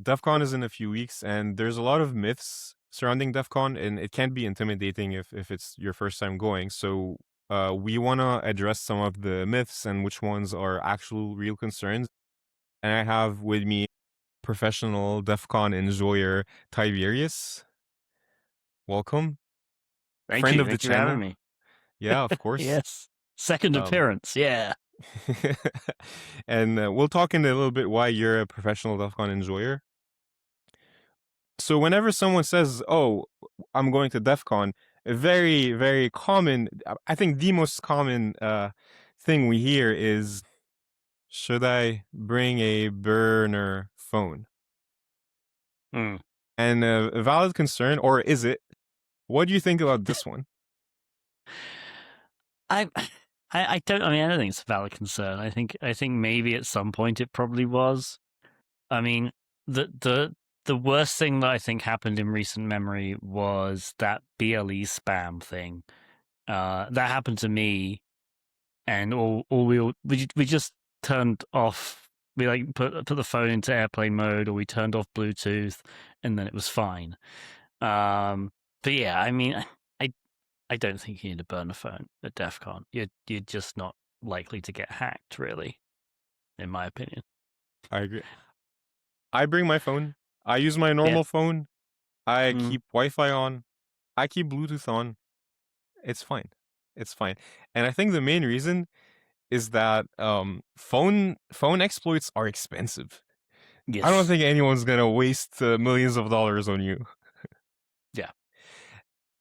DEFCON is in a few weeks, and there's a lot of myths surrounding DEFCON, and it can be intimidating if it's your first time going. So we want to address some of the myths and which ones are actual real concerns. And I have with me professional DEFCON enjoyer Tib3rius. Welcome. Thank Friend you. of the Thank you for having channel. me. Yeah, of course. Yes. Second Um, appearance. Yeah. and we'll talk in a little bit why you're a professional DEFCON enjoyer. So whenever someone says, "Oh, I'm going to DEFCON," a very, very common, I think the most common thing we hear is, "Should I bring a burner phone?" Mm. And a valid concern, or is it? What do you think about this one? I don't. I mean, I don't think it's a valid concern. I think maybe at some point it probably was. I mean, the worst thing that I think happened in recent memory was that BLE spam thing. That happened to me, and we just turned off. We like put the phone into airplane mode, or we turned off Bluetooth, and then it was fine. But yeah, I mean, I don't think you need to burn a phone at DEF CON. You're just not likely to get hacked, really, in my opinion. I agree. I bring my phone. I use my normal phone. I keep Wi-Fi on. I keep Bluetooth on. It's fine. It's fine. And I think the main reason is that phone exploits are expensive. Yes. I don't think anyone's gonna waste millions of dollars on you. Yeah.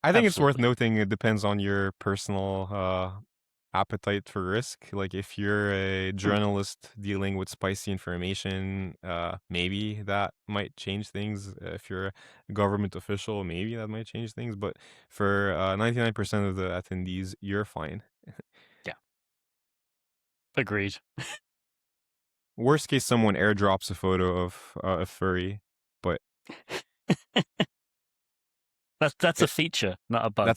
I think Absolutely. it's worth noting it depends on your personal appetite for risk. Like if you're a journalist dealing with spicy information, maybe that might change things. If you're a government official, maybe that might change things. But for 99% of the attendees, you're fine. Yeah. Agreed. Worst case, someone airdrops a photo of a furry, but that's a feature, not a bug.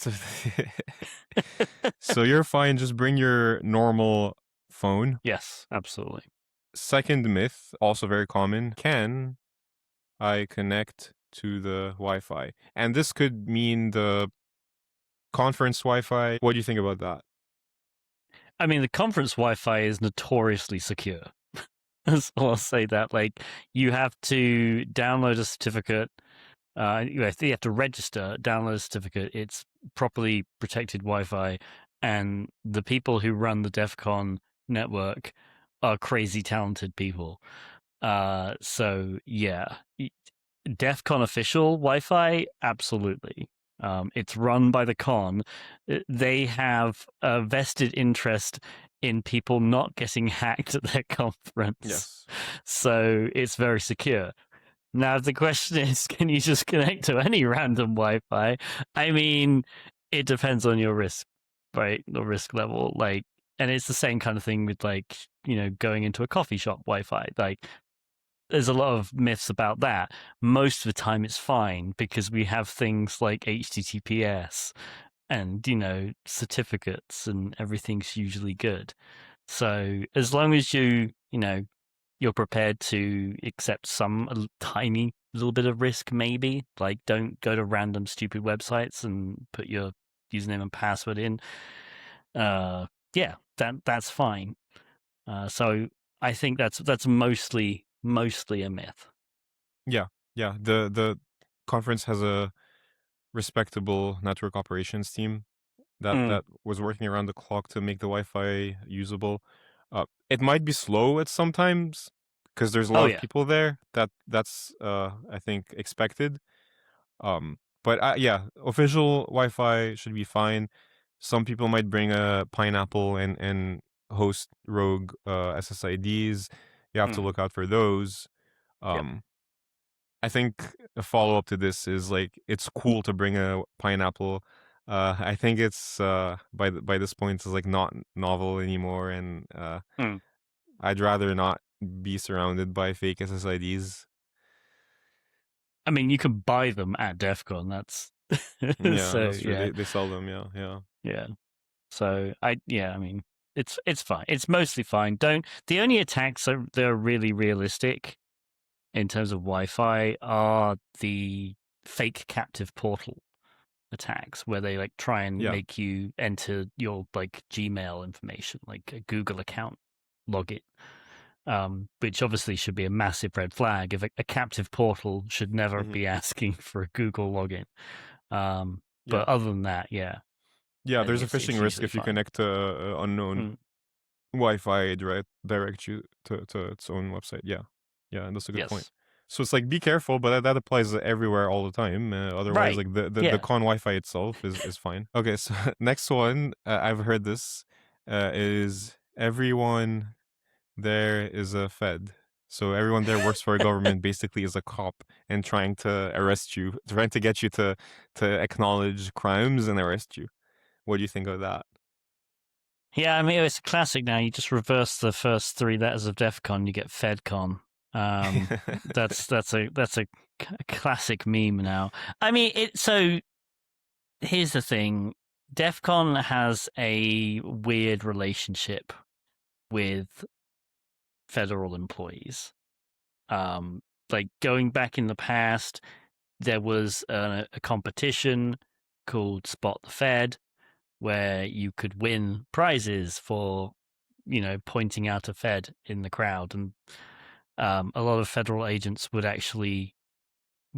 So you're fine. Just bring your normal phone. Yes, absolutely. Second myth, also very common. Can I connect to the Wi-Fi? And this could mean the conference Wi-Fi. What do you think about that? I mean, the conference Wi-Fi is notoriously secure. So I'll say that. Like, you have to download a certificate. You have to register, download a certificate. It's properly protected Wi-Fi, and the people who run the DEF CON network are crazy talented people. So yeah, DEF CON official Wi-Fi, absolutely. It's run by the con. They have a vested interest in people not getting hacked at their conference. Yes. So it's very secure. Now, the question is, can you just connect to any random Wi-Fi? I mean, it depends on your risk, right? The risk level. Like, and it's the same kind of thing with like, going into a coffee shop Wi-Fi. Like, there's a lot of myths about that. Most of the time it's fine because we have things like HTTPS and, certificates, and everything's usually good. So as long as you're prepared to accept some tiny little bit of risk, maybe, like don't go to random stupid websites and put your username and password in. Yeah, that's fine. So I think that's mostly a myth. Yeah. The conference has a respectable network operations team that was working around the clock to make the Wi-Fi usable. It might be slow at sometimes because there's a lot of people there. That's I think expected. But yeah, official Wi-Fi should be fine. Some people might bring a pineapple and host rogue SSIDs. You have to look out for those. I think a follow-up to this is like it's cool to bring a pineapple. I think it's by this point it's like not novel anymore, and I'd rather not be surrounded by fake SSIDs. I mean, you can buy them at DEF CON. That's Yeah, so that's true. yeah, They sell them. Yeah. So I mean, it's fine. It's mostly fine. The only attacks that are really realistic in terms of Wi-Fi are the fake captive portal attacks, where they like try and Yeah. make you enter your like Gmail information, like a Google account login. Which obviously should be a massive red flag. If a captive portal should never Hmm. be asking for a Google login. Yeah. But other than that, yeah, Yeah, I think there's a phishing it's risk usually if you fine. connect to unknown Mm, Wi-Fi direct you to its own website. Yeah, yeah, and that's a good point. yes. So it's like be careful, but that applies everywhere all the time. Otherwise, Right. like the Yeah. con Wi-Fi itself is fine. Okay, so next one, I've heard this is everyone there is a Fed. So everyone there works for a government, basically is a cop and trying to arrest you, trying to get you to acknowledge crimes and arrest you. What do you think of that? Yeah, I mean it's a classic now. You just reverse the first three letters of DEFCON, you get FedCon. That's a classic meme now. I mean, so here's the thing. DEFCON has a weird relationship with federal employees. Like going back in the past, there was a competition called Spot the Fed, where you could win prizes for, pointing out a Fed in the crowd, and a lot of federal agents would actually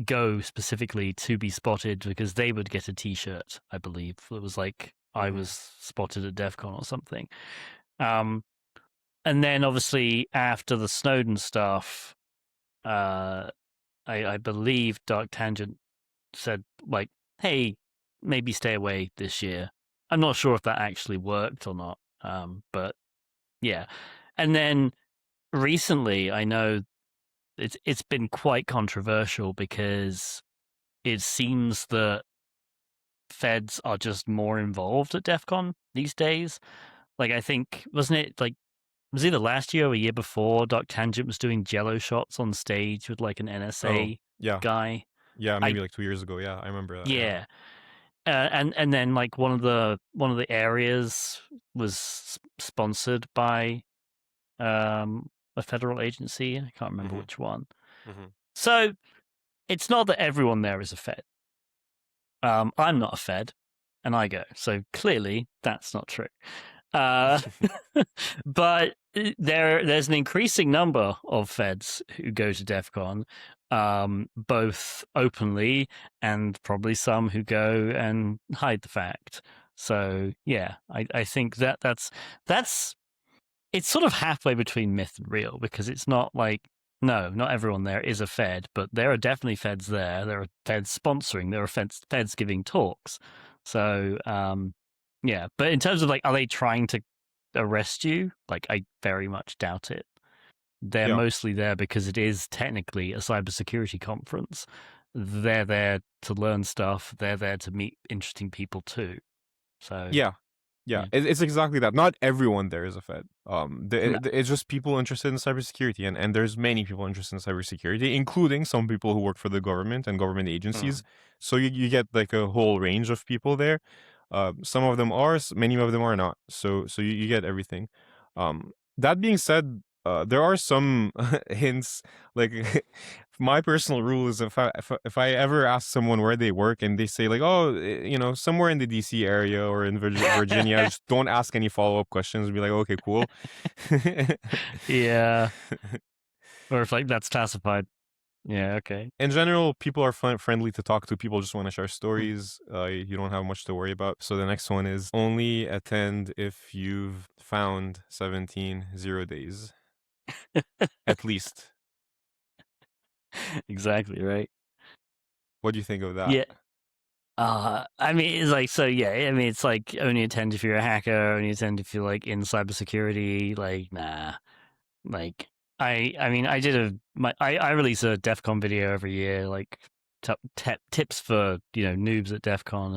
go specifically to be spotted because they would get a T-shirt. I believe it was like I Hmm. was spotted at DEF CON or something. Um, and then obviously after the Snowden stuff, uh, I believe Dark Tangent said like, "Hey, maybe stay away this year." I'm not sure if that actually worked or not, but yeah. And then recently, I know it's been quite controversial because it seems that feds are just more involved at DEF CON these days. Like I think wasn't it like it was either last year or a year before Dark Tangent was doing jello shots on stage with like an Oh, NSA yeah. guy. Yeah, I maybe like 2 years ago. Yeah, I remember that. Yeah. Yeah. And then like one of the areas was sponsored by a federal agency. I can't remember Hmm. which one. Hmm. So it's not that everyone there is a Fed. I'm not a Fed, and I go. So clearly that's not true. Uh, but there's an increasing number of Feds who go to DEF CON, both openly and probably some who go and hide the fact. So yeah, I think that's it's sort of halfway between myth and real, because it's not like, no, not everyone there is a Fed, but there are definitely Feds there. There are Feds sponsoring. There are Feds giving talks. So yeah, but in terms of like, are they trying to arrest you? Like, I very much doubt it. They're Yeah. mostly there because it is technically a cybersecurity conference. They're there to learn stuff. They're there to meet interesting people too. So Yeah. Yeah, yeah, it's exactly that. Not everyone there is a Fed. no, It's just people interested in cybersecurity, and there's many people interested in cybersecurity, including some people who work for the government and government agencies. mm, So you get like a whole range of people there. Some of them are, many of them are not. So you get everything. That being said, there are some hints. Like my personal rule is if I ever ask someone where they work and they say like, oh, somewhere in the DC area or in Virginia, just don't ask any follow-up questions. Be like, okay, cool. yeah. Or if like that's classified. Yeah, okay. In general, people are friendly to talk to. People just want to share Mm. stories. You don't have much to worry about. So the next one is only attend if you've found 17 0 days at least. Exactly, right. What do you think of that? Yeah. I mean, it's like, so yeah, I mean, it's like only attend if you're a hacker, only attend if you're like in cybersecurity. Like, nah. Like, I mean, I release a DEF CON video every year, like tips for, noobs at DEF CON.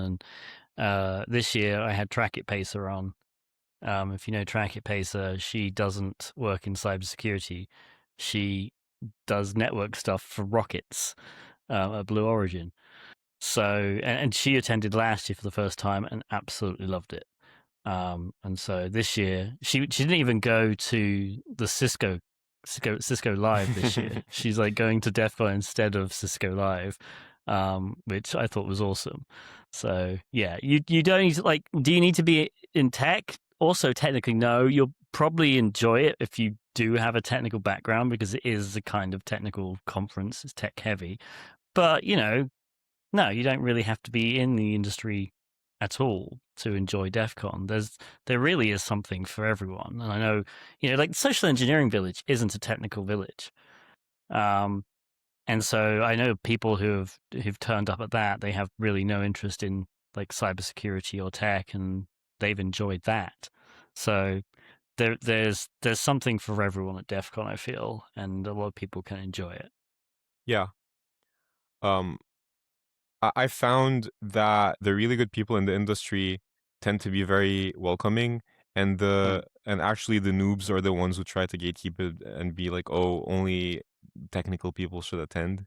And this year I had TracketPacer on. If you know TracketPacer, she doesn't work in cybersecurity. She does network stuff for rockets at Blue Origin. So, and she attended last year for the first time and absolutely loved it. And so this year, she didn't even go to the Cisco Cisco Live this year. She's like going to DEFCON instead of Cisco Live, which I thought was awesome. So yeah, you don't need to, like, do you need to be in tech? Also, technically, no. You'll probably enjoy it if you do have a technical background because it is a kind of technical conference. It's tech heavy, but no, you don't really have to be in the industry at all to enjoy DEF CON. There really is something for everyone. And I know, like Social Engineering Village isn't a technical village. And so I know people who've turned up at that, they have really no interest in like cybersecurity or tech, and they've enjoyed that. So there's something for everyone at DEF CON, I feel, and a lot of people can enjoy it. Yeah. Um, I found that the really good people in the industry tend to be very welcoming, and Mm. actually the noobs are the ones who try to gatekeep it and be like, oh, only technical people should attend.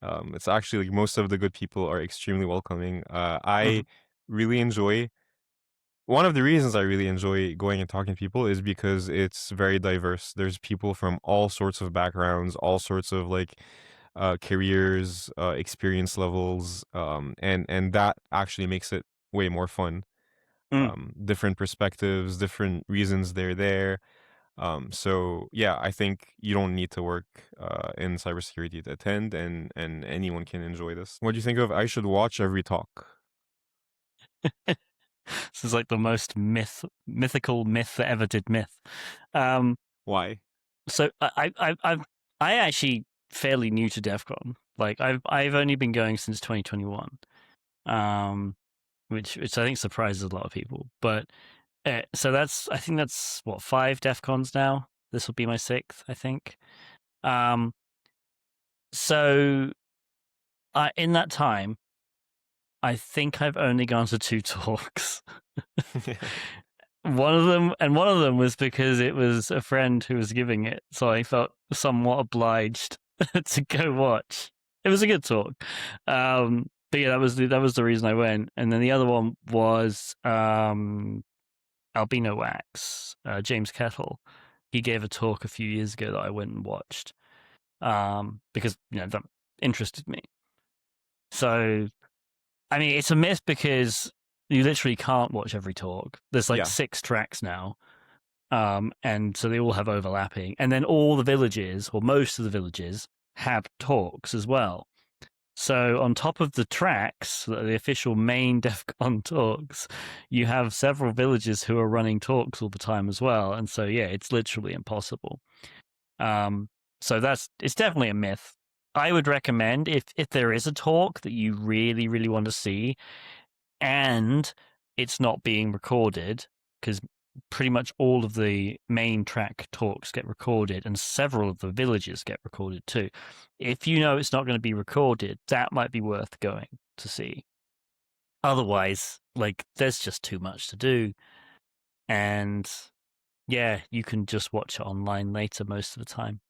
It's actually like most of the good people are extremely welcoming. Mhm. I really enjoy One of the reasons I really enjoy going and talking to people is because it's very diverse. There's people from all sorts of backgrounds, all sorts of like careers, experience levels, and that actually makes it way more fun. Mm. Different perspectives, different reasons they're there. So yeah, I think you don't need to work in cybersecurity to attend, and anyone can enjoy this. What do you think of I should watch every talk? This is like the most mythical myth that ever did myth. Um, Why? so I actually fairly new to DEF CON. Like I've only been going since 2021, which I think surprises a lot of people. But so I think that's what 5 DEF CONs now. This will be my 6th, I think. Um, so in that time, I think I've only gone to 2 talks. One of them was because it was a friend who was giving it, so I felt somewhat obliged to go watch. It was a good talk, but yeah, that was the reason I went. And then the other one was Albino Wax, James Kettle. He gave a talk a few years ago that I went and watched because that interested me. So I mean, it's a myth because you literally can't watch every talk. There's like Yeah. 6 tracks now. And so they all have overlapping. And then all the villages, or most of the villages, have talks as well. So on top of the tracks, the official main DEF CON talks, you have several villages who are running talks all the time as well. And so yeah, it's literally impossible. So it's definitely a myth. I would recommend if there is a talk that you really, really want to see and it's not being recorded, because pretty much all of the main track talks get recorded and several of the villages get recorded too. If you know it's not going to be recorded, that might be worth going to see. Otherwise, like, there's just too much to do. And yeah, you can just watch it online later most of the time.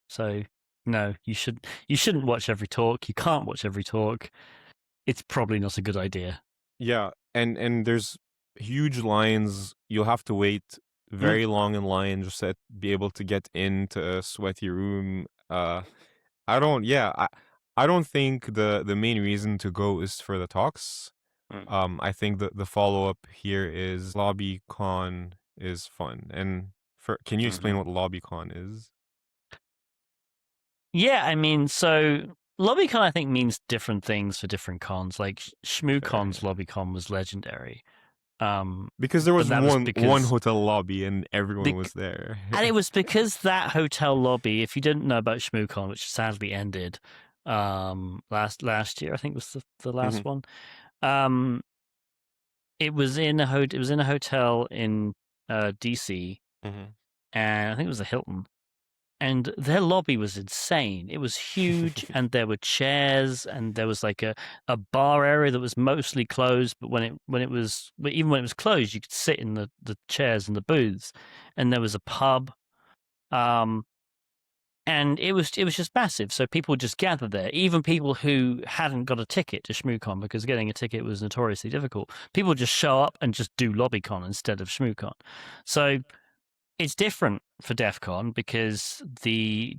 So no, you shouldn't watch every talk. You can't watch every talk. It's probably not a good idea. Yeah, and there's huge lines. You'll have to wait Mm. very long in line just to be able to get into a sweaty room. I don't. Yeah, I don't think the main reason to go is for the talks. Mm. I think the follow up here is lobbycon is fun. And can you explain Mm-hmm. what lobbycon is? Yeah, I mean, so lobbycon I think means different things for different cons. Like Fair, ShmooCon's yeah. lobbycon was legendary, um, Because there but was that was one because hotel lobby and everyone the was there. and it was because that hotel lobby. If you didn't know about ShmooCon, which sadly ended last year, I think was the last Hmm. one. Um, it was in a hotel in DC, Hmm. and I think it was the Hilton. And their lobby was insane. It was huge, and there were chairs, and there was like a bar area that was mostly closed. But even when it was closed, you could sit in the chairs and the booths, and there was a pub, um, and it was just massive. So people would just gather there. Even people who hadn't got a ticket to ShmooCon, because getting a ticket was notoriously difficult. People would just show up and just do LobbyCon instead of ShmooCon. So it's different for DEFCON because the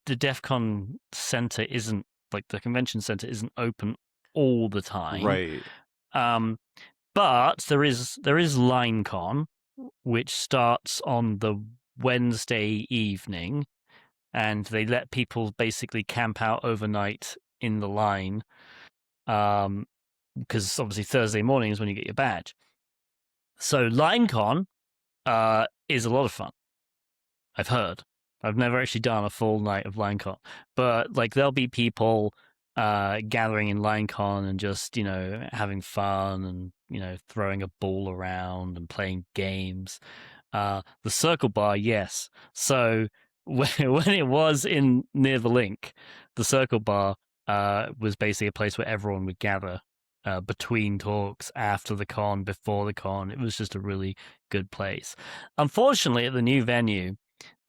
DEFCON center isn't like the convention center isn't open all the time. Right. But there is LineCon, which starts on the Wednesday evening, and they let people basically camp out overnight in the line. Because obviously Thursday morning is when you get your badge. So LineCon is a lot of fun. I've heard. I've never actually done a full night of LineCon, but like there'll be people gathering in LineCon and just having fun and throwing a ball around and playing games. The circle bar, yes. So when it was in near the link, the circle bar was basically a place where everyone would gather between talks, after the con, before the con. It was just a really good place. Unfortunately, at the new venue,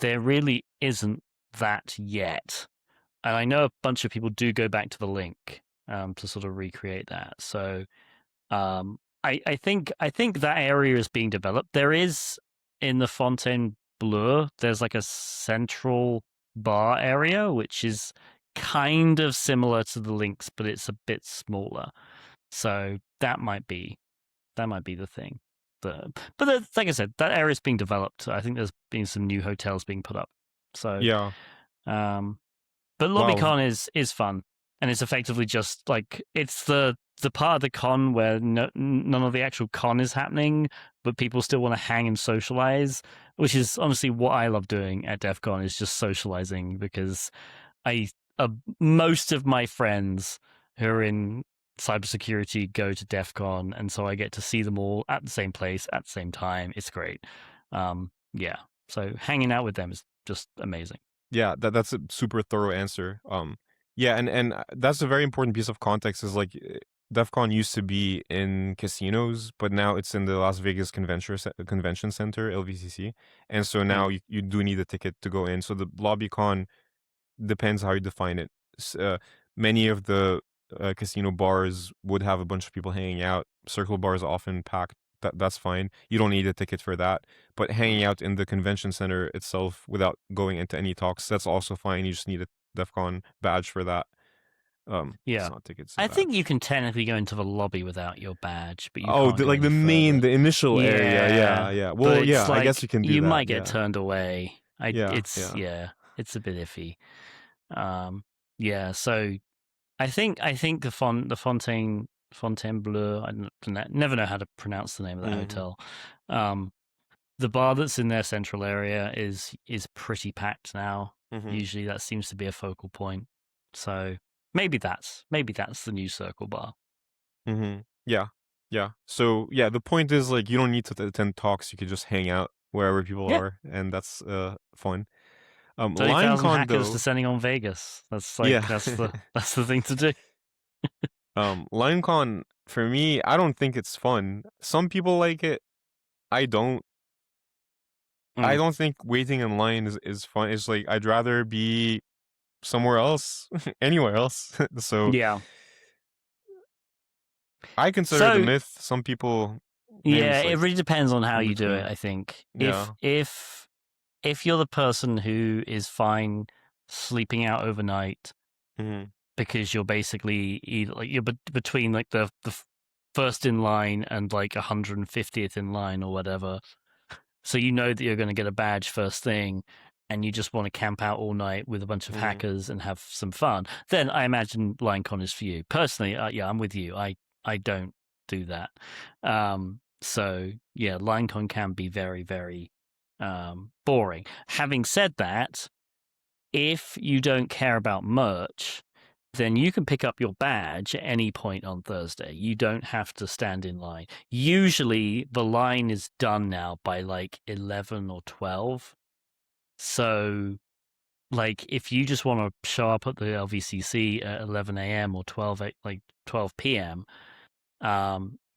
there really isn't that yet. And I know a bunch of people do go back to the link to sort of recreate that. So I think that area is being developed. There is in the Fontainebleau, there's like a central bar area, which is kind of similar to the links, but it's a bit smaller. So that might be the thing. But like I said, that area is being developed. I think there's been some new hotels being put up. So Yeah. but Wow. lobbycon is fun, and it's effectively just like it's the part of the con where none of the actual con is happening, but people still want to hang and socialize, which is honestly what I love doing at DEF CON, is just socializing, because I most of my friends who are in cybersecurity go to DEF CON, and so I get to see them all at the same place at the same time. It's great. Yeah, so hanging out with them is just amazing. Yeah, that's a super thorough answer. Yeah, and that's a very important piece of context. Is like DEF CON used to be in casinos, but now it's in the Las Vegas Convention Center, LVCC, and so now you do need a ticket to go in. So the lobbycon depends how you define it. Many of the casino bars would have a bunch of people hanging out. Circle bars often packed. That's fine. You don't need a ticket for that. But hanging out in the convention center itself without going into any talks, that's also fine. You just need a DEF CON badge for that. It's Yeah. not tickets, a I think you badge. can technically go into the lobby without your badge, but you Oh, can't go like any the further. initial area. Yeah, Yeah, yeah. but Well, it's yeah. I guess like you can do you that. might get Yeah, turned away. yeah, yeah. It's a bit iffy. Yeah, so I think the Fontainebleau, never know how to pronounce the name of that Mm-hmm. hotel. The bar that's in their central area is pretty packed now. Mm-hmm. Usually that seems to be a focal point. So maybe that's the new circle bar. Mm-hmm. Yeah, yeah. So yeah, the point is like you don't need to attend talks. You could just hang out wherever people Yeah. are, and that's fun. 30,000 LineCon hackers though, descending on Vegas. That's like yeah. that's the thing to do. LineCon for me, I don't think it's fun. Some people like it. I don't. I Mm. don't think waiting in line is fun. It's like I'd rather be somewhere else, anywhere else. So Yeah. I consider it a So myth. Some people maybe yeah, it's it like really depends on how in you do it, between. I think. Yeah. If you're the person who is fine sleeping out overnight Mm-hmm. because you're basically either like you're between like the first in line and like 150th in line or whatever, so you know that you're going to get a badge first thing, and you just want to camp out all night with a bunch of Mm-hmm. hackers and have some fun, then I imagine LineCon is for you. Personally, yeah, I'm with you. I don't do that. So yeah, LineCon can be very, very boring. Having said that, if you don't care about merch, then you can pick up your badge at any point on Thursday. You don't have to stand in line. Usually the line is done now by like 11 or 12. So like if you just want to show up at the LVCC at 11 a.m. or 12 p.m.,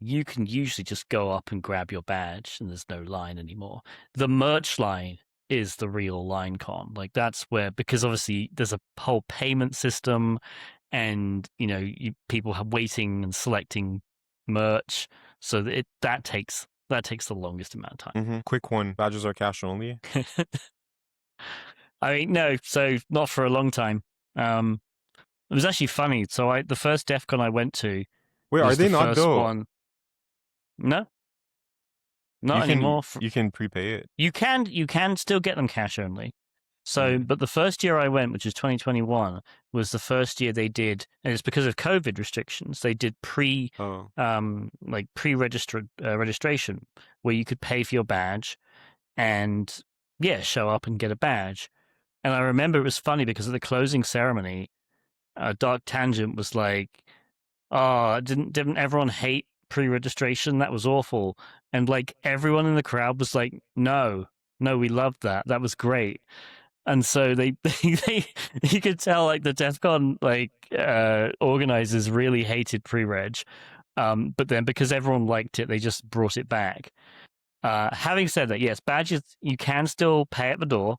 you can usually just go up and grab your badge and there's no line anymore. The merch line is the real line con. Like that's where, because obviously there's a whole payment system, and people have waiting and selecting merch, so that takes That takes the longest amount of time. Quick one. Badges are cash only. I mean, no, so not for a long time. It was actually funny. So the first DEFCON I went to Wait, are was the they not first though? one. No, not anymore. You can prepay it. You can still get them cash only. So, but the first year I went, which is 2021, was the first year they did, and it's because of COVID restrictions. They did pre-registered registration, where you could pay for your badge, and show up and get a badge. And I remember it was funny because at the closing ceremony, Dark Tangent was like, "Oh, didn't everyone hate pre-registration? That was awful." And like everyone in the crowd was like, "No, we loved that. That was great." And so they you could tell like the DEFCON organizers really hated pre-reg, but then because everyone liked it, they just brought it back. Having said that, yes, badges you can still pay at the door.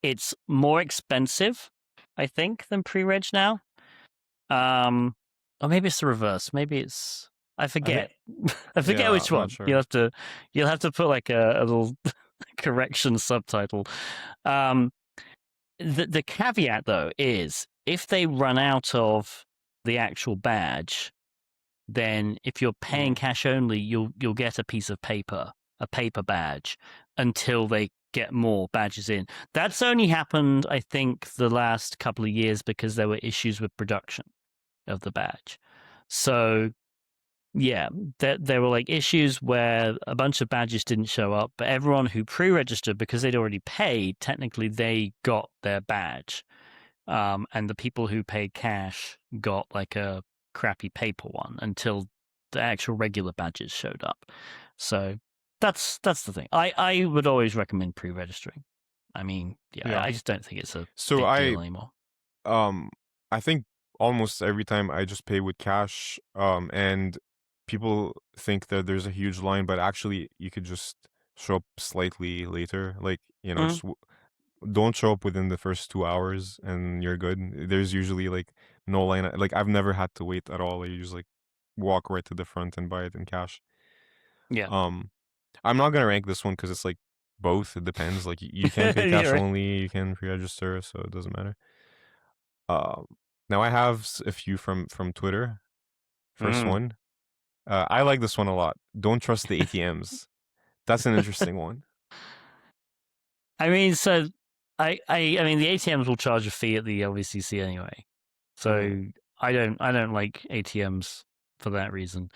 It's more expensive, I think, than pre-reg now. Or maybe it's the reverse. Maybe it's I forget. I forget which one. Sure. You'll have to put like a little correction subtitle. The caveat though is if they run out of the actual badge, then if you're paying cash only, you'll get a piece of paper, a paper badge, until they get more badges in. That's only happened, I think, the last couple of years because there were issues with production of the badge. So yeah, there were like issues where a bunch of badges didn't show up, but everyone who pre-registered because they'd already paid, technically they got their badge. And the people who paid cash got like a crappy paper one until the actual regular badges showed up. So that's the thing. I would always recommend pre-registering. I mean, I just don't think it's a big deal anymore. I think almost every time I just pay with cash, and people think that there's a huge line, but actually you could just show up slightly later. Like, just don't show up within the first 2 hours and you're good. There's usually like no line. Like I've never had to wait at all. You just like walk right to the front and buy it in cash. Yeah. I'm not gonna rank this one because it's like both. It depends. Like you can pay cash only, you can pre-register, so it doesn't matter. Now I have a few from Twitter. First one. I like this one a lot. Don't trust the ATMs. That's an interesting one. I mean, so I mean, the ATMs will charge a fee at the LVCC anyway. So I don't like ATMs for that reason.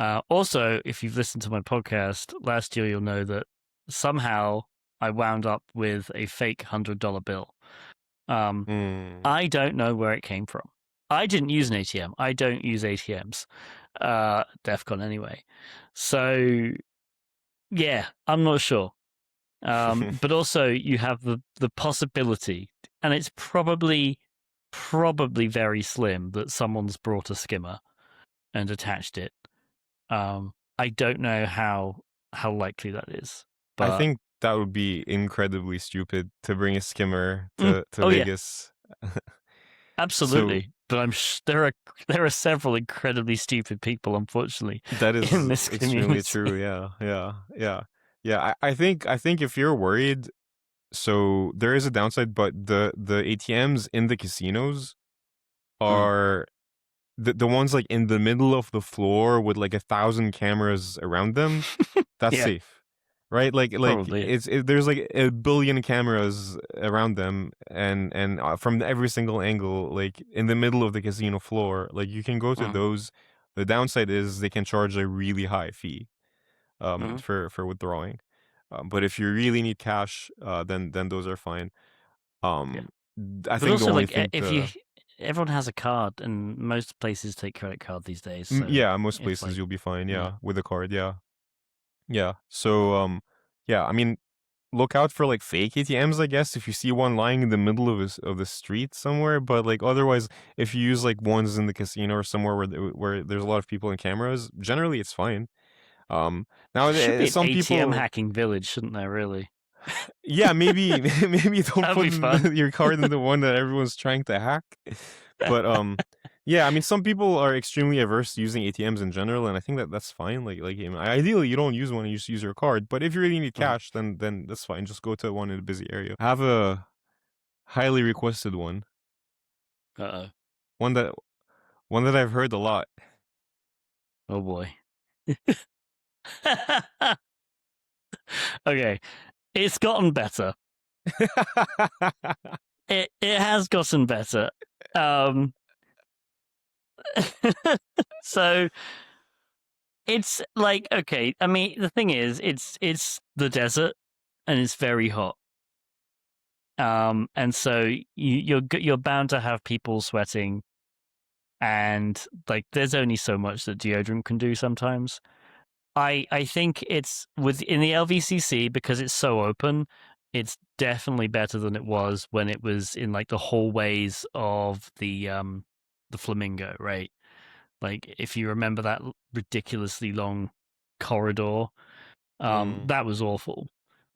Also, if you've listened to my podcast last year, you'll know that somehow I wound up with a fake $100 bill. I don't know where it came from. I didn't use an ATM. I don't use ATMs. DEFCON anyway. So yeah, I'm not sure. But also you have the possibility, and it's probably very slim, that someone's brought a skimmer and attached it. I don't know how likely that is. But I think that would be incredibly stupid to bring a skimmer to Vegas. Yeah. Absolutely. But there are several incredibly stupid people, unfortunately. That is in this extremely true. Yeah. I think if you're worried, so there is a downside, but the ATMs in the casinos are the ones like in the middle of the floor with like 1,000 cameras around them. That's safe. Right, like there's like 1 billion cameras around them, and from every single angle, like in the middle of the casino floor, like you can go to those. The downside is they can charge a really high fee, for withdrawing. But if you really need cash, then those are fine. I think also, the only like, thing everyone has a card, and most places take credit card these days. So yeah, most places you'll be fine. Yeah, with a card. Yeah. So, yeah, I mean, look out for like fake ATMs, I guess, if you see one lying in the middle of the street somewhere. But like otherwise, if you use like ones in the casino or somewhere where there's a lot of people and cameras, generally it's fine. Now should be some an ATM people hacking village, shouldn't there? Really? Yeah, maybe don't put your card in the one that everyone's trying to hack. But Yeah, I mean, some people are extremely averse to using ATMs in general, and I think that that's fine. Ideally, you don't use one; you just use your card. But if you really need Mm. cash, then that's fine. Just go to one in a busy area. I have a highly requested one, Uh-oh. one that one that I've heard a lot. Oh boy. Okay, it's gotten better. It has gotten better. So it's like, okay, I mean, the thing is, it's the desert and it's very hot. And so you're bound to have people sweating, and like there's only so much that deodorant can do sometimes. I think it's in the LVCC, because it's so open, it's definitely better than it was when it was in like the hallways of the Flamingo, right? Like if you remember that ridiculously long corridor, Mm, that was awful.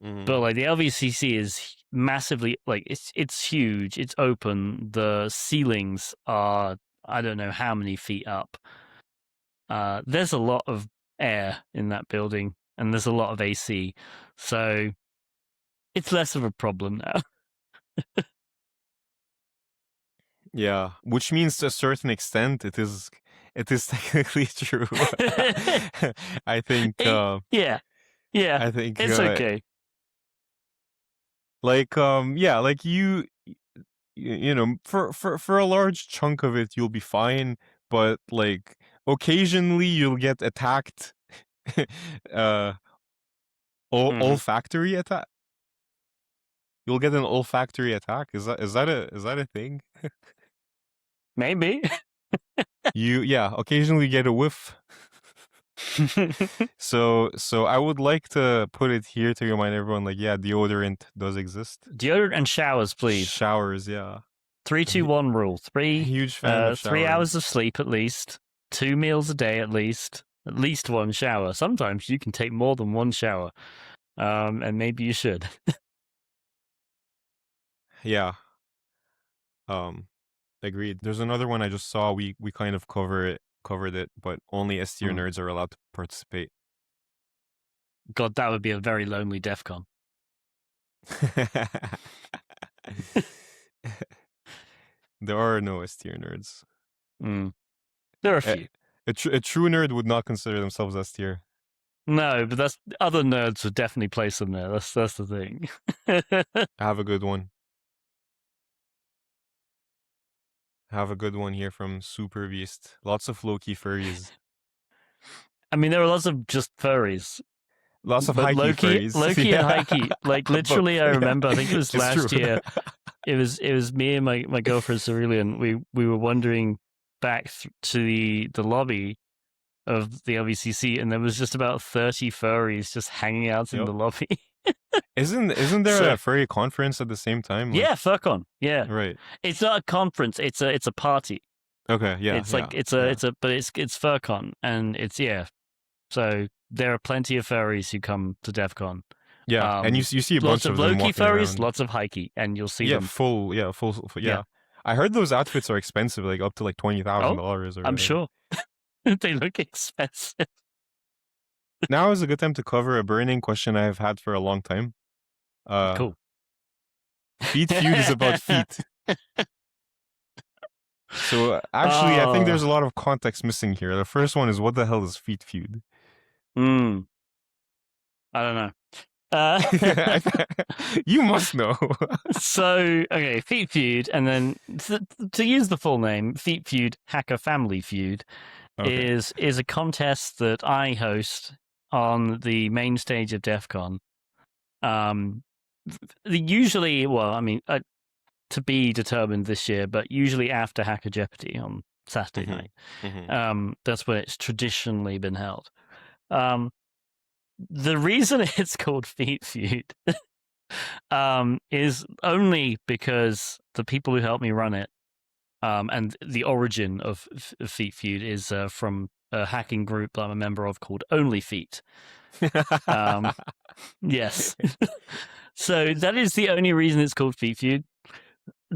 But mm, like the LVCC is massively, like it's huge, it's open. The ceilings are, I don't know how many feet up. There's a lot of air in that building, and there's a lot of AC, so it's less of a problem now. yeah, which means to a certain extent, it is technically true. I think. Yeah, yeah, I think. it's okay. Yeah, like for a large chunk of it you'll be fine, but like occasionally you'll get attacked. uh Hmm. Olfactory attack. You'll get an olfactory attack. Is that a thing? Maybe. Occasionally you get a whiff. So I would like to put it here to remind everyone, like, yeah, deodorant does exist. Deodorant and showers, please. Showers, yeah. Three, A two, one rule. huge fan of 3 hours of showers. sleep at least. 2 meals a day at least. At least one shower. Sometimes you can take more than one shower, and maybe you should. Yeah. Um Agreed. There's another one I just saw. We kind of covered it, but only S tier Hmm. nerds are allowed to participate. God, that would be a very lonely DEFCON. There are no S tier nerds. Mm. There are a A, few. a true nerd would not consider themselves S tier. No, but that's other nerds would definitely place them there. That's the thing. Have a good one. Have a good one here from Super Beast. Lots of low-key furries. I mean, there are lots of just furries, Lots of but high-key Loki, furries. Loki and Yeah. Heike. Like literally, Both. I Yeah. remember. I think it was It's true. last year. It was me and my girlfriend Cerulean. We were wandering back to the lobby of the LVCC, and there was just about 30 furries just hanging out in Yep. the lobby. Isn't there a furry conference at the same time? Like, Yeah, FurCon. Yeah, right. it's not a conference. It's a party. Okay, yeah, It's yeah, like it's yeah. but it's FurCon, and it's, yeah. So there are plenty of furries who come to DEFCON. Yeah, and you see a Lots bunch of of them low-key walking furries, around. lots of hikey, and you'll see Yeah, them. yeah. Yeah. I heard those outfits are expensive, like up to like Oh, $20,000 or I'm whatever. sure. They look expensive. Now is a good time to cover a burning question I have had for a long time. Cool. Feet Feud is about feet. So actually, I think there's a Oh. lot of context missing here. The first one is, what the hell is Feet Feud? I don't know. You must know. So, okay, Feet Feud, and then to use the full name, Feet Feud Hacker Family Feud Okay. is a contest that I host on the main stage of DEFCON. Usually, well, I mean, to be determined this year, but usually after Hacker Jeopardy on Saturday night. That's when it's traditionally been held. The reason it's called Feet Feud is only because the people who helped me run it, and the origin of Feet Feud is from a hacking group that I'm a member of called Only Feet. Yes. So that is the only reason it's called Feet Feud.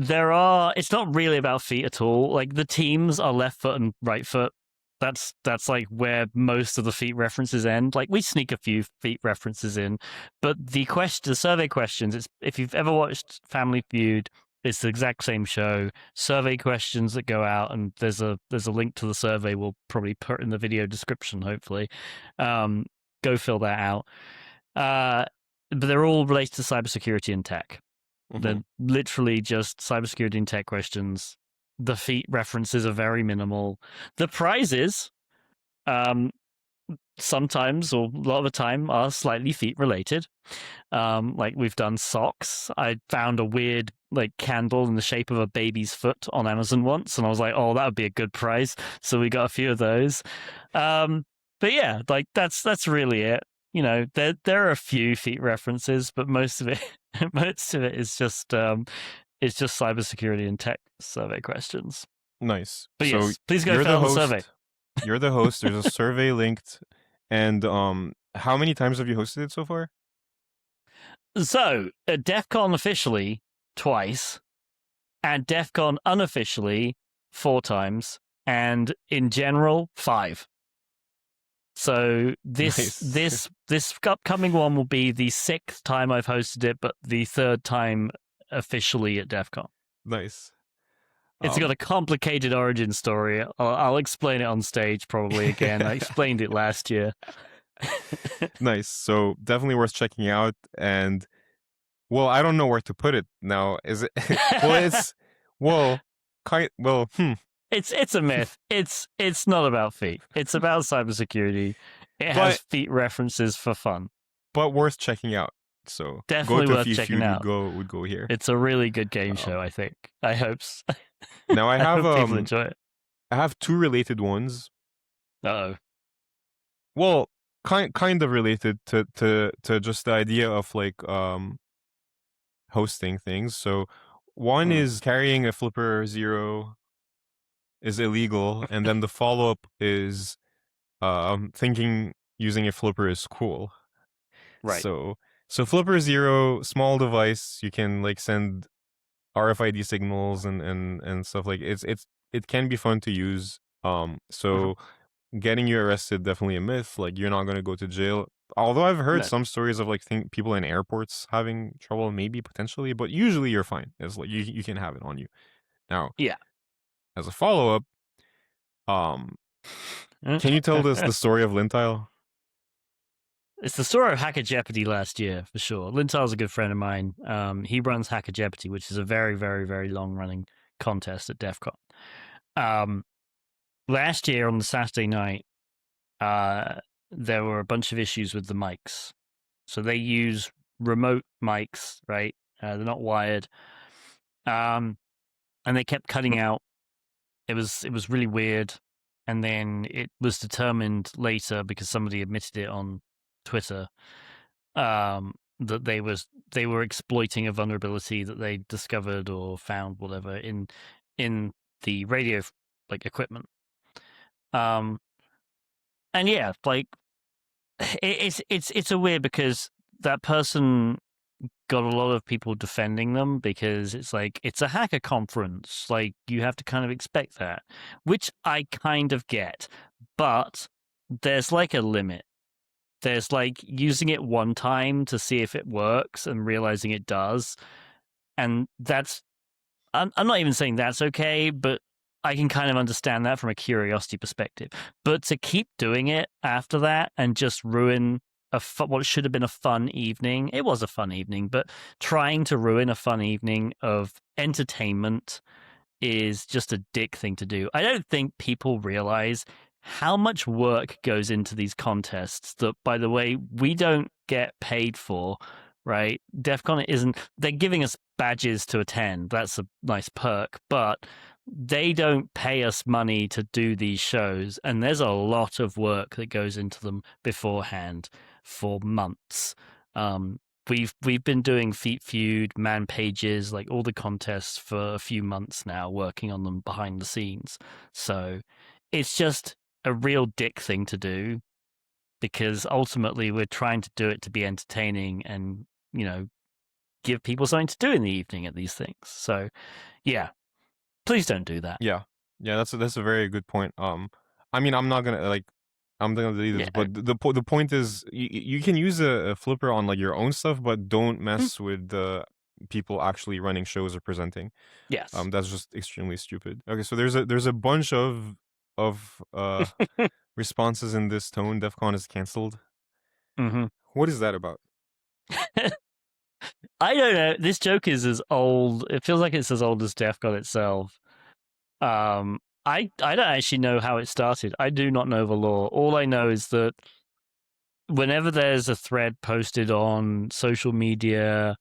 It's not really about feet at all. Like the teams are left foot and right foot. That's like where most of the feet references end. Like we sneak a few feet references in, but the survey questions, it's, if you've ever watched Family Feud, it's the exact same show. Survey questions that go out, and there's a link to the survey we'll probably put in the video description, hopefully. Go fill that out. But they're all related to cybersecurity and tech. They're literally just cybersecurity and tech questions. The feet references are very minimal. The prizes, sometimes or a lot of the time, are slightly feet related. Like we've done socks. I found a weird like candle in the shape of a baby's foot on Amazon once, and I was like, "Oh, that would be a good prize." So we got a few of those. But yeah, like that's really it. You know, there are a few feet references, but most of it is just cybersecurity and tech survey questions. Nice. But So yes, please go you're fill the out the host. survey. You're the host. There's a survey linked, and how many times have you hosted it so far? So at DEFCON officially twice, at DEFCON unofficially 4 times, and in general 5. So this upcoming one will be the 6th time I've hosted it, but the 3rd time officially at DEFCON. Nice. It's got a complicated origin story. I'll explain it on stage probably again. I explained it last year. Nice. So definitely worth checking out. And well, I don't know where to put it now. Is it? It's a myth. It's not about feet. It's about cybersecurity. It has feet references for fun. But worth checking out. So definitely go to worth Feud checking out. Would go here. It's a really good game show, I think. I hope so. Now I have hope people enjoy it. I have 2 related ones. Uh-oh. Well, kind of related to just the idea of like hosting things. So one is carrying a Flipper Zero is illegal, and then the follow-up is thinking using a flipper is cool. Right. So Flipper Zero, small device, you can like send RFID signals and stuff like it can be fun to use. So getting you arrested, definitely a myth. Like you're not gonna go to jail. Although I've heard some stories of like people in airports having trouble, maybe potentially, but usually you're fine. It's like you can have it on you. Now, yeah. As a follow up, can you tell us the story of Lintile? It's the story of Hacker Jeopardy last year, for sure. Lintile's a good friend of mine. He runs Hacker Jeopardy, which is a very, very, very long-running contest at DEFCON. Last year on the Saturday night, there were a bunch of issues with the mics. So they use remote mics, right? They're not wired. And they kept cutting out. It was really weird. And then it was determined later, because somebody admitted it on Twitter, that they were exploiting a vulnerability that they discovered or found, whatever, in the radio like equipment. And yeah, like it's a weird, because that person got a lot of people defending them, because it's like it's a hacker conference, like you have to kind of expect that, which I kind of get, but there's like a limit. There's like using it one time to see if it works and realizing it does, and I'm not even saying that's okay, but I can kind of understand that from a curiosity perspective. But to keep doing it after that and just ruin what should have been a fun evening. It was a fun evening, but trying to ruin a fun evening of entertainment is just a dick thing to do. I don't think people realize how much work goes into these contests that, by the way, we don't get paid for, right? DEFCON isn't, they're giving us badges to attend. That's a nice perk, but they don't pay us money to do these shows. And there's a lot of work that goes into them beforehand for months. We've been doing Feud, Man Pages, like all the contests for a few months now, working on them behind the scenes. So it's just a real dick thing to do, because ultimately we're trying to do it to be entertaining and, you know, give people something to do in the evening at these things. So, yeah, please don't do that. Yeah, that's a very good point. I mean, I'm not gonna I'm gonna delete this, Yeah. but the point is, you can use a flipper on like your own stuff, but don't mess with the people actually running shows or presenting. Yes. That's just extremely stupid. Okay, so there's a bunch of responses in this tone. DEFCON is canceled. Mm-hmm. What is that about? I don't know. This joke is as old. It feels like it's as old as DEFCON itself. I don't actually know how it started. I do not know the law. All I know is that whenever there's a thread posted on social media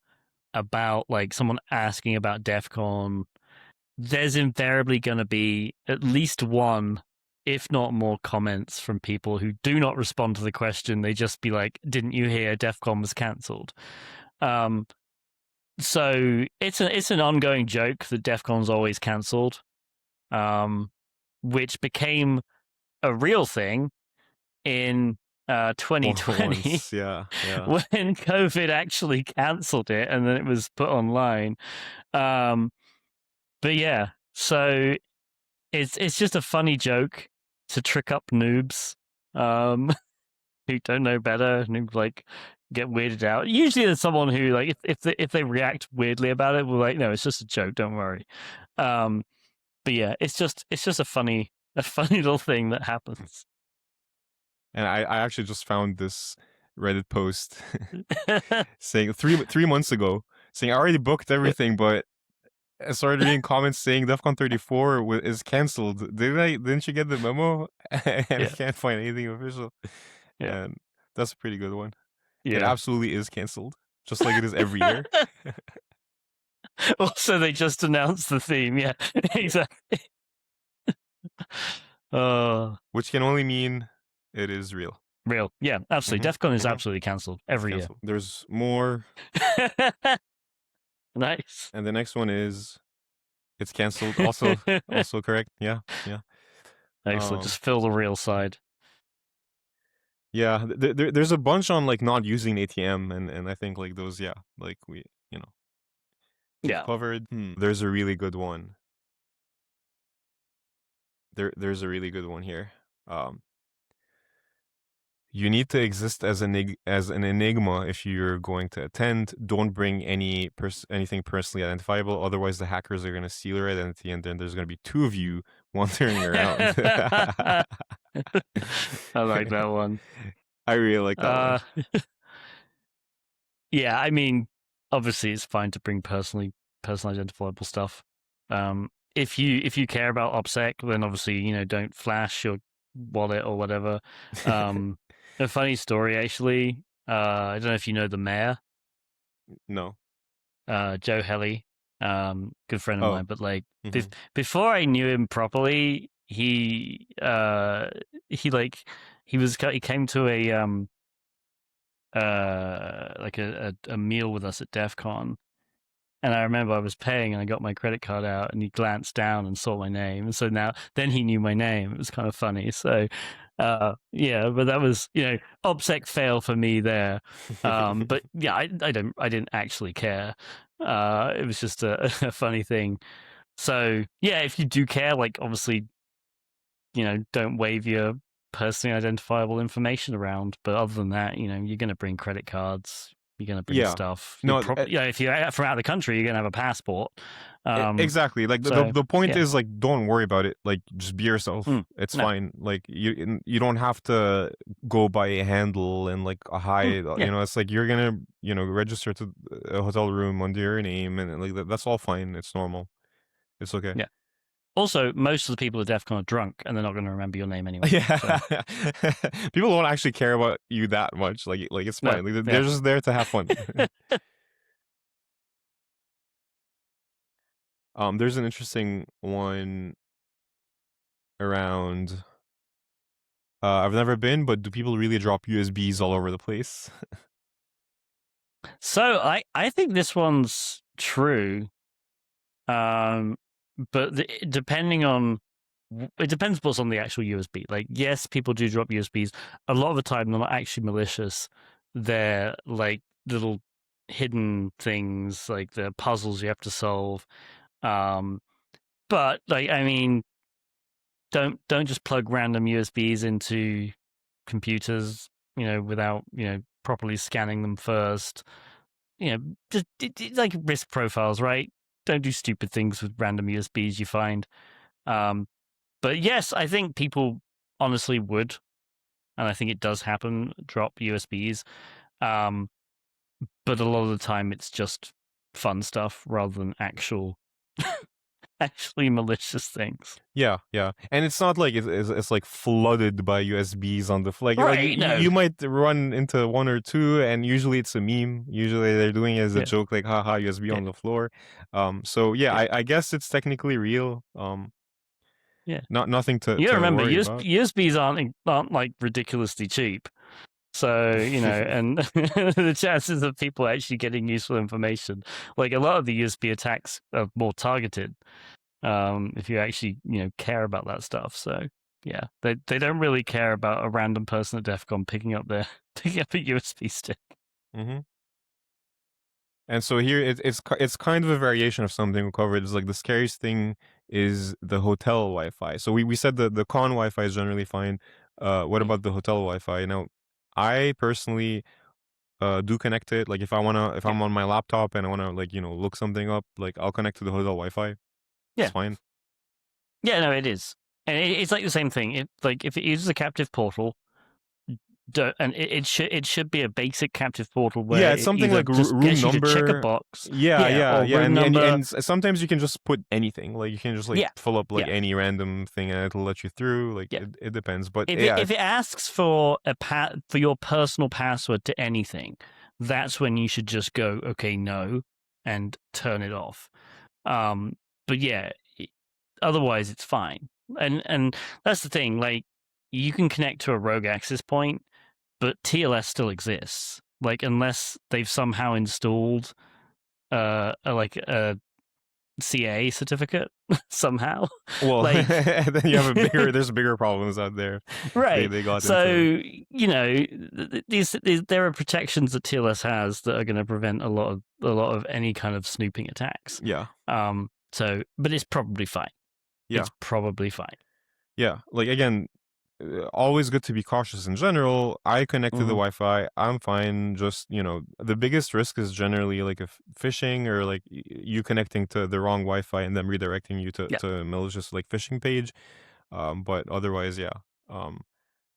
about like someone asking about DEFCON, there's invariably going to be at least one, if not more, comments from people who do not respond to the question. They just be like, "Didn't you hear DEFCON was cancelled?" So it's an ongoing joke that DEFCON's always cancelled, which became a real thing in 2020 Once, yeah. when COVID actually cancelled it, and then it was put online. But yeah, so it's just a funny joke to trick up noobs who don't know better and who like get weirded out. Usually there's someone who like if they react weirdly about it, we're like, no, it's just a joke, don't worry. But yeah, it's just a funny little thing that happens. And I actually just found this Reddit post saying 3 months ago, saying I already booked everything, but I started reading comments saying DEFCON 34 is canceled. Didn't you get the memo? And I can't find anything official. Yeah. And that's a pretty good one. It Yeah. absolutely is canceled, just like it is every year. Also, they just announced the theme. Yeah, exactly. Which can only mean it is real. Real. Yeah, absolutely. DEFCON is absolutely cancelled every year. There's more. Nice. And the next one is it's canceled. Also correct. Yeah. Excellent. Just fill the real side. Yeah, there's a bunch on like not using ATM, and I think like those, yeah, like we've covered. There's a really good one. There's a really good one here. You need to exist as an enigma if you're going to attend. Don't bring anything personally identifiable, otherwise the hackers are going to steal your identity, and then there's going to be two of you wandering around. I like that one. I really like that one. Yeah, I mean, obviously it's fine to bring personal identifiable stuff. If you care about OPSEC, then obviously don't flash your wallet or whatever. A funny story actually. I don't know if you know the mayor. No. Joe Helly, good friend of mine. But like before I knew him properly, he came to a meal with us at DEFCON, and I remember I was paying and I got my credit card out and he glanced down and saw my name, and so then he knew my name. It was kind of funny. So yeah, but that was OPSEC fail for me there. But yeah, I didn't actually care. It was just a funny thing. So yeah, if you do care, like obviously don't wave your personally identifiable information around. But other than that, you're going to bring credit cards. You're going to bring stuff. No, if you're from out of the country, you're going to have a passport. Exactly. Like the point is like, don't worry about it. Like, just be yourself. It's fine. Like you don't have to go by a handle and like a hide. It's like you're gonna register to a hotel room under your name, and like that's all fine. It's normal. It's okay. Yeah. Also, most of the people at DEFCON are drunk, and they're not going to remember your name anyway. Yeah, so. People don't actually care about you that much. Like it's fine. Like, they're just there to have fun. There's an interesting one around. I've never been, but do people really drop USBs all over the place? So I think this one's true. But depending on, it depends what's on the actual USB. Like, yes, people do drop USBs. A lot of the time, they're not actually malicious. They're like little hidden things, like the puzzles you have to solve. But like, I mean, don't just plug random USBs into computers, without properly scanning them first. Just like risk profiles, right? Don't do stupid things with random USBs you find. But yes, I think people honestly would, and I think it does happen, drop USBs. But a lot of the time it's just fun stuff rather than actually malicious things. Yeah, yeah, and it's not like it's like flooded by USBs on the like Right, no. you might run into one or two, and usually it's a meme. Usually they're doing it as a Yeah. joke, like haha USB Yeah. on the floor. So yeah, Yeah. I guess it's technically real. Yeah. Nothing to You gotta remember, worry about. USBs aren't like ridiculously cheap. So, and the chances of people actually getting useful information, like a lot of the USB attacks are more targeted. If you actually, care about that stuff. So yeah, they don't really care about a random person at DEFCON picking up a USB stick. Mm-hmm. And so here it's kind of a variation of something we covered. It's like the scariest thing is the hotel Wi-Fi. So we said the con Wi-Fi is generally fine. What about the hotel Wi-Fi? Now, I personally do connect it. Like if Yeah. I'm on my laptop and I wanna like look something up, like I'll connect to the hotel Wi-Fi. It's Yeah. fine. Yeah, no, it is. And it's like the same thing. Like if it uses a captive portal, and it should be a basic captive portal Yeah, where it's it something either like just room gets you to check a number. box, Yeah, yeah, or yeah, room number. and sometimes you can just put anything. Like you can just like Yeah, fill up like yeah, any random thing and it'll let you through. Like yeah. it depends, but If yeah, it asks for for your personal password to anything, that's when you should just go, okay, no, and turn it off. But yeah, otherwise it's fine. And that's the thing. Like you can connect to a rogue access point, but TLS still exists. Like unless they've somehow installed like a CA certificate somehow. well, Like then you have there's bigger problems out there. right. They got So into. these there are protections that TLS has that are going to prevent a lot of any kind of snooping attacks. Yeah, So, but it's probably fine. yeah, It's probably fine. yeah. Like again, always good to be cautious in general. I connect to the Wi-Fi. I'm fine. Just the biggest risk is generally like a phishing or like you connecting to the wrong Wi-Fi and then redirecting you Yeah. to a malicious like phishing page. But otherwise, yeah.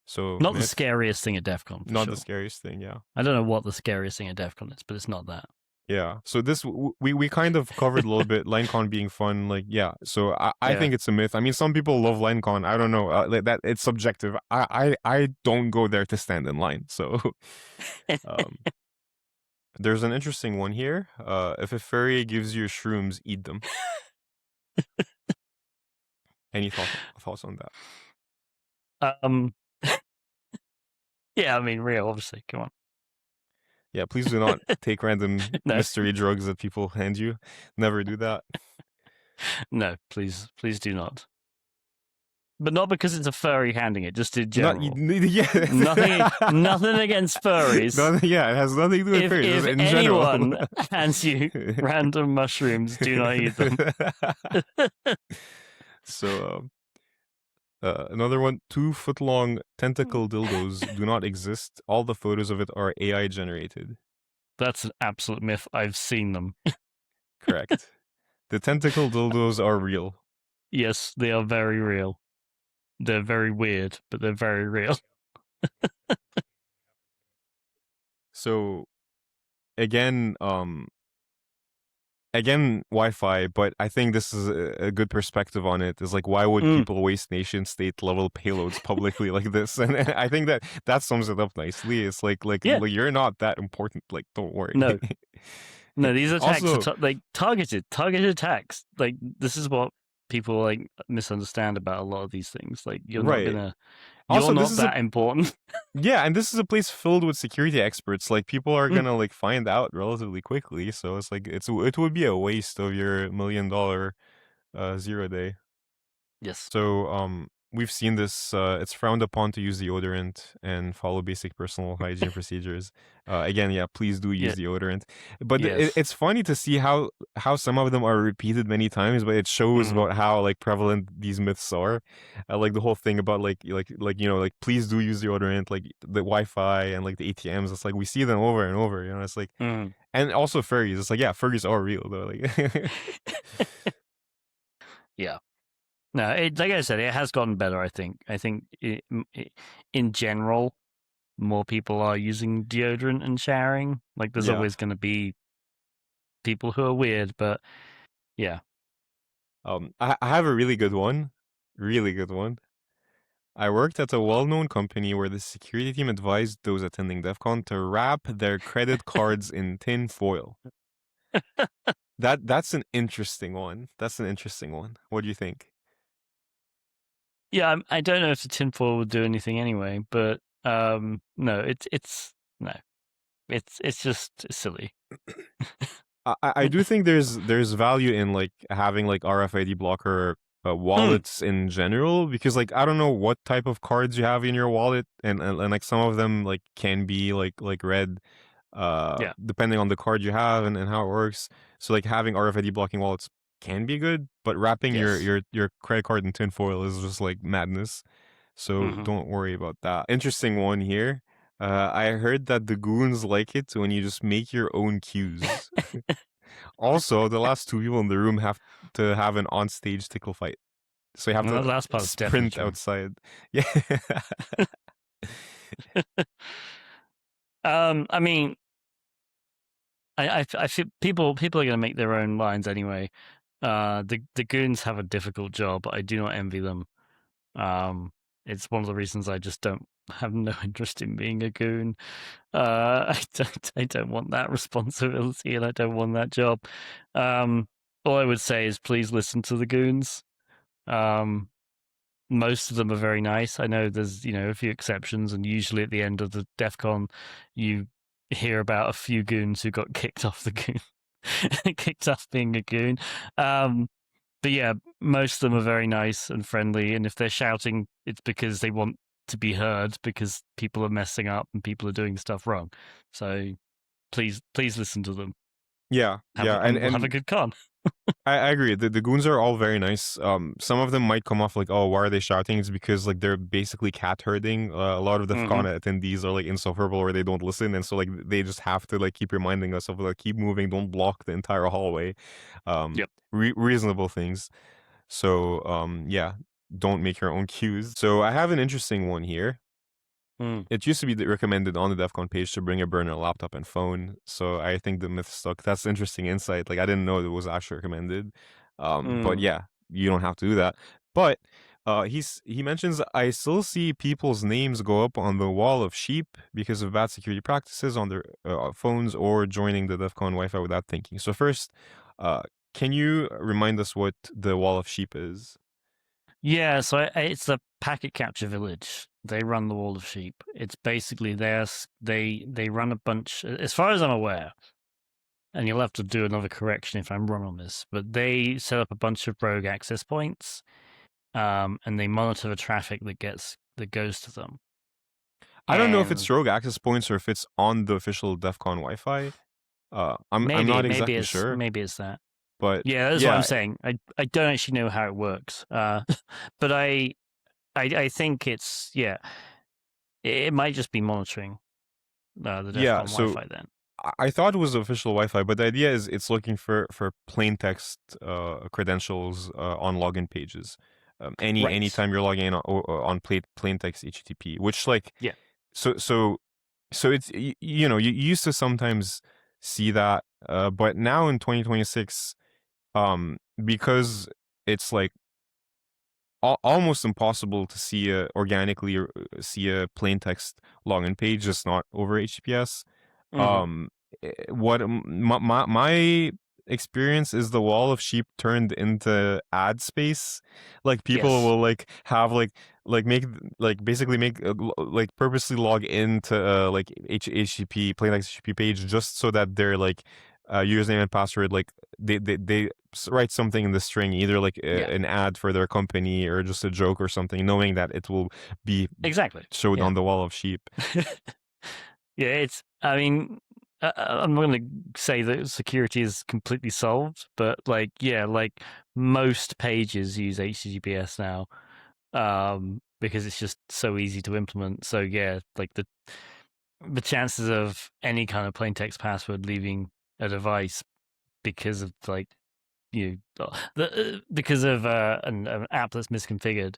So Not the myth, scariest thing at DEFCON, for not the sure. scariest thing. Yeah. I don't know what the scariest thing at DEFCON is, but it's not that. Yeah. So this we kind of covered a little bit. LineCon being fun, like yeah. So I think it's a myth. I mean, some people love LineCon. I don't know. Like that it's subjective. I don't go there to stand in line. So there's an interesting one here. If a furry gives you shrooms, eat them. Any thoughts on that? Yeah, I mean, real, obviously. Come on. Yeah, please do not take random No. mystery drugs that people hand you. Never do that. No, please do not. But not because it's a furry handing it, just in general. Nothing against furries. Yeah, it has nothing to do with furries. If In anyone general. hands you random mushrooms, do not eat them. So, another one, 2-foot-long tentacle dildos do not exist. All the photos of it are AI generated. That's an absolute myth. I've seen them. Correct. The tentacle dildos are real. Yes, they are very real. They're very weird, but they're very real. So, again, Wi-Fi, but I think this is a good perspective on it. Is like, why would people waste nation state level payloads publicly like this? And I think that sums it up nicely. It's like you're not that important. Like, don't worry. No, these attacks also, are like targeted attacks. Like this is what people like misunderstand about a lot of these things. Like you're not gonna. You're not that important. Yeah, and this is a place filled with security experts. Like people are gonna like find out relatively quickly. So it's like it would be a waste of your $1 million 0 day. Yes. So we've seen this. It's frowned upon to use deodorant and follow basic personal hygiene procedures. Again, yeah, please do use Yeah. deodorant. But Yes. it's funny to see how some of them are repeated many times, but it shows Mm. about how like prevalent these myths are. Like the whole thing about like please do use deodorant, like the Wi-Fi and like the ATMs. It's like we see them over and over. It's like, Mm. and also furries. It's like, yeah, furries are real though. Like Yeah. No, like I said, it has gotten better. I think in general, more people are using deodorant and showering. Like, there's yeah. always going to be people who are weird, but yeah. I have a really good one. Really good one. I worked at a well-known company where the security team advised those attending DEFCON to wrap their credit cards in tin foil. That's an interesting one. That's an interesting one. What do you think? Yeah, I don't know if the tinfoil would do anything anyway, but no, it's no, it's just silly. I do think there's value in like having like RFID blocker Mm. wallets in general, because like I don't know what type of cards you have in your wallet, and like some of them like can be like red, Yeah. depending on the card you have and how it works. So like having RFID blocking wallets can be good, but wrapping your Yes. credit card in tinfoil is just like madness. So Hmm. don't worry about that. Interesting one here. I heard that the goons like it when you just make your own cues. Also, the last two people in the room have to have an on-stage tickle fight. So you have And that to last part's definitely sprint true. outside. Yeah. I mean, I feel people are going to make their own lines anyway. The goons have a difficult job. I do not envy them. Um, it's one of the reasons I just don't have no interest in being a goon. I don't want that responsibility, and I don't want that job. All I would say is please listen to the goons. Um, most of them are very nice. I know there's a few exceptions, and usually at the end of the DEF CON, you hear about a few goons who got kicked off the goon, kicked off being a goon. But yeah, most of them are very nice and friendly, and if they're shouting, it's because they want to be heard because people are messing up and people are doing stuff wrong. So please listen to them. Yeah, yeah, and And we'll have a and good con. I agree. The goons are all very nice. Some of them might come off like, oh, why are they shouting? It's because like they're basically cat herding. A lot of the Mm-hmm. FCON attendees are like insufferable or they don't listen, and so like they just have to like keep reminding us of like keep moving, don't block the entire hallway. Yep. Reasonable things. So yeah, don't make your own cues. So I have an interesting one here. Mm. It used to be recommended on the DEFCON page to bring a burner laptop and phone. So I think the myth stuck. That's interesting insight. Like I didn't know it was actually recommended. But Mm. yeah, you don't have to do that. But he mentions I still see people's names go up on the wall of sheep because of bad security practices on their phones or joining the DEFCON Wi-Fi without thinking. So first, uh, can you remind us what the wall of sheep is? Yeah, so it's the packet capture village. They run the wall of sheep. It's basically they run a bunch, as far as I'm aware, and you'll have to do another correction if I'm wrong on this, but they set up a bunch of rogue access points, and they monitor the traffic that goes to them. I don't know if it's And rogue access points or if it's on the official DEFCON Wi-Fi. I'm not exactly sure, maybe it's that. but Yeah, that's what I'm yeah, saying. I don't actually know how it works. But I think it's, yeah, it might just be monitoring the yeah. DEFCON So Wi-Fi then. I thought it was official Wi-Fi, but the idea is it's looking for plain text credentials on login pages. Right. Anytime you're logging in on plain text HTTP, which like Yeah. so so so it's you used to sometimes see that, but now in 2026, because it's like almost impossible to see a organically see a plain text login page, just not over HTTPS. Hmm. Um, what my experience is the wall of sheep turned into ad space. Like people Yes. will like have like make like basically make like purposely log into like HTTP plain text HTTP page just so that they're like username and password, like they write something in the string, either like an ad for their company or just a joke or something, knowing that it will be exactly showed on the wall of sheep. Yeah, I mean, I'm not going to say that security is completely solved, but like most pages use HTTPS now, because it's just so easy to implement. So yeah, like the chances of any kind of plain text password leaving a device because of like because of an app that's misconfigured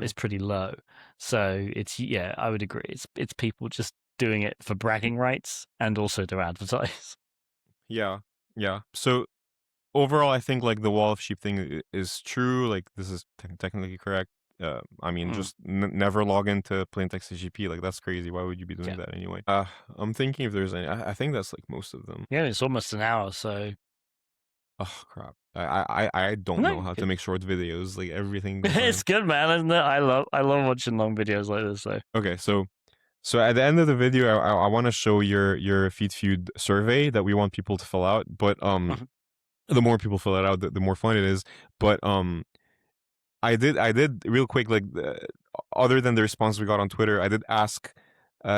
is pretty low. So it's I would agree. It's people just doing it for bragging rights and also to advertise. Yeah. So overall, I think like the wall of sheep thing is true. Like this is technically correct. I mean, just never log into plaintext HTTP. Like that's crazy. Why would you be doing that anyway? I'm thinking if there's any. I think that's like most of them. Yeah, it's almost an hour. So. Oh crap! I don't know how to make short videos. Like everything goes it's good, man, isn't it? I love watching long videos like this. So okay, so at the end of the video, I want to show your Feud survey that we want people to fill out. But the more people fill it out, the more fun it is. But I did real quick, like other than the response we got on Twitter, I did ask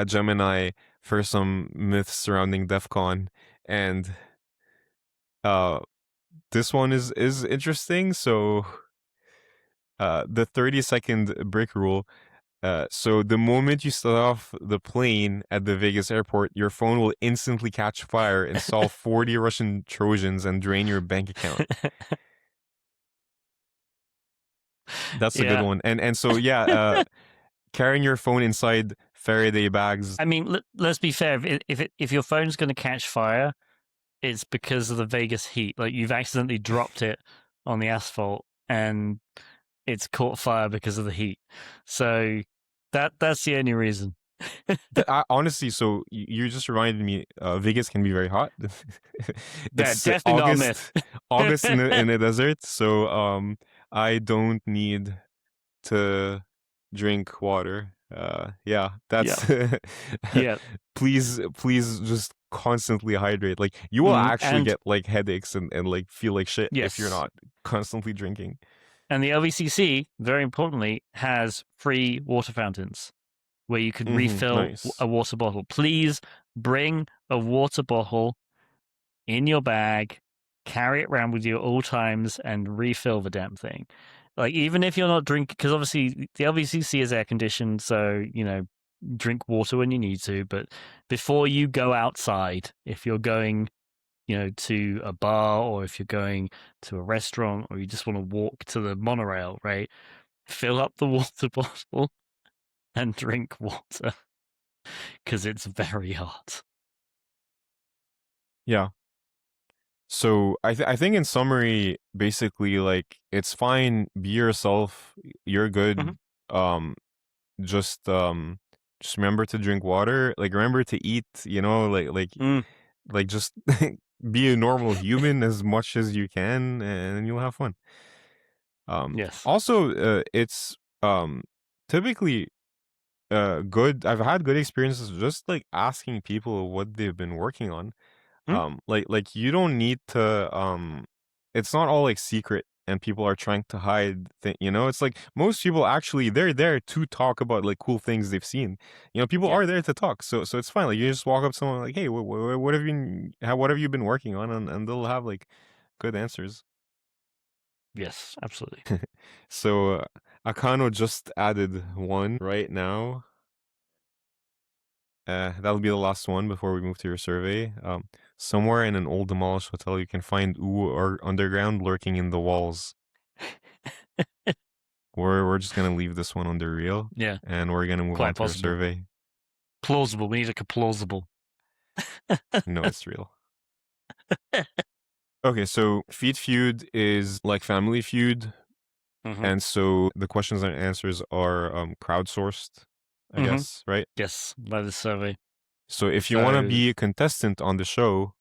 Gemini for some myths surrounding DEFCON, and this one is interesting. So the 30-second brick rule. So the moment you start off the plane at the Vegas airport, your phone will instantly catch fire, install 40 Russian Trojans, and drain your bank account. That's a good one. And so carrying your phone inside Faraday bags. I mean, let's be fair. If your phone's going to catch fire, it's because of the Vegas heat. Like you've accidentally dropped it on the asphalt and it's caught fire because of the heat. So that's the only reason. Honestly, so you just reminded me, Vegas can be very hot. It's definitely not a myth. August in the desert, so I don't need to drink water. That's please just constantly hydrate. Like you will actually get like headaches and like feel like shit if you're not constantly drinking. And the LVCC, very importantly, has free water fountains where you can refill a water bottle. Please bring a water bottle in your bag, carry it around with you at all times, and refill the damn thing. Like, even if you're not drinking, because obviously the LVCC is air conditioned, so, drink water when you need to. But before you go outside, if you're going, to a bar, or if you're going to a restaurant, or you just want to walk to the monorail, right? Fill up the water bottle and drink water because it's very hot. Yeah. So I think in summary, basically, like it's fine. Be yourself. You're good. Just remember to drink water. Like remember to eat. Like just be a normal human as much as you can, and you'll have fun. Yes. Also, it's typically good. I've had good experiences just like asking people what they've been working on. Like you don't need to it's not all like secret and people are trying to hide it's like most people actually they're there to talk about like cool things they've seen. People are there to talk, so it's fine. Like you just walk up to someone like, hey, what have you been working on, and they'll have like good answers. Yes, absolutely. So Akano just added one right now. That'll be the last one before we move to your survey. Somewhere in an old demolished hotel, you can find ooh or underground lurking in the walls. We're just gonna leave this one under real. Yeah, and we're gonna move on to your survey. Plausible. We need a plausible. No, it's real. Okay, so Feud is like Family Feud, and so the questions and answers are crowdsourced, I guess, right? Yes, by the survey. So if you want to be a contestant on the show,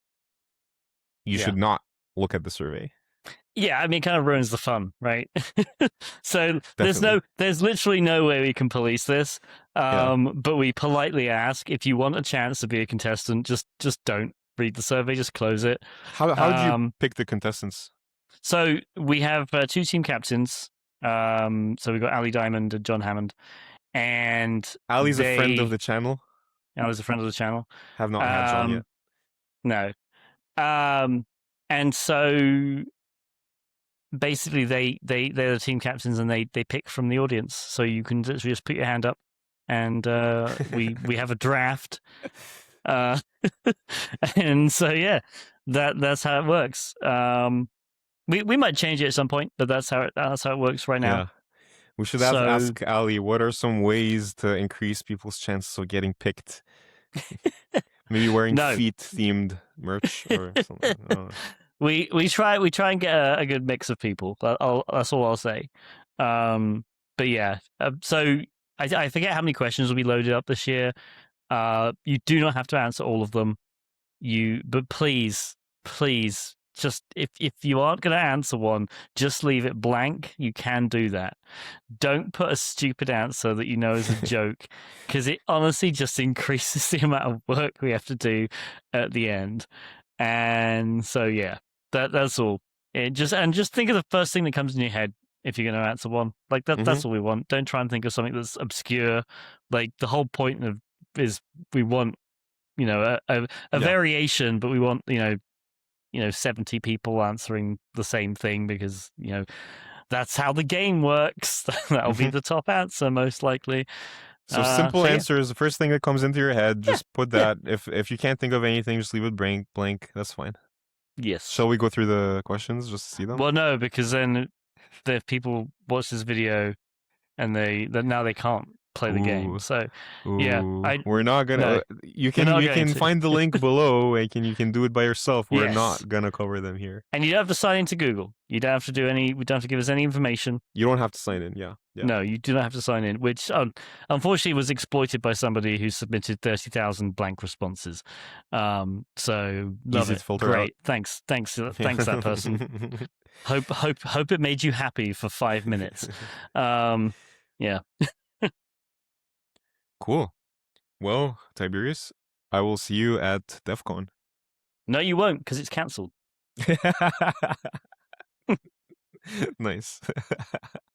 you should not look at the survey. Yeah, I mean, it kind of ruins the fun, right? So there's literally no way we can police this. But we politely ask, if you want a chance to be a contestant, just don't read the survey, just close it. How did you pick the contestants? So we have 2 team captains. So we've got Ali Diamond and John Hammond, and Ali's a friend of the channel. Ali's a friend of the channel. Have not had John yet. No. And so basically they're the team captains, and they pick from the audience. So you can literally just put your hand up, and we have a draft. And so yeah, that's how it works. We might change it at some point, but that's how it works right now. Yeah. We should ask Ali, what are some ways to increase people's chances of getting picked? Maybe wearing feet-themed merch or something. We try and get a good mix of people. That's all I'll say. But yeah, so I forget how many questions will be loaded up this year. You do not have to answer all of them. But please, just if you aren't going to answer one, just leave it blank. You can do that. Don't put a stupid answer that you know is a joke, because it honestly just increases the amount of work we have to do at the end. And so yeah, that's all. Just think of the first thing that comes in your head if you're going to answer one. Like that. That's all we want. Don't try and think of something that's obscure. Like the whole point is we want a variation, but we want 70 people answering the same thing, because that's how the game works. That'll be the top answer most likely. So simple answer is the first thing that comes into your head. Just put that. If you can't think of anything, just leave it blank. That's fine. Yes. Shall we go through the questions just to see them? Well, no, because then if people watch this video and now they can't play the game. So yeah, we're not gonna. You can find the link below. You can do it by yourself. We're not gonna cover them here. And you don't have to sign into Google. You don't have to do any. We don't have to give us any information. You don't have to sign in. Yeah. No, you do not have to sign in. Which unfortunately was exploited by somebody who submitted 30,000 blank responses. So love Easy it. to filter Great. out. Thanks that person. Hope it made you happy for 5 minutes. Yeah. Cool. Well, Tiberius, I will see you at DEFCON. No, you won't, because it's cancelled. Nice.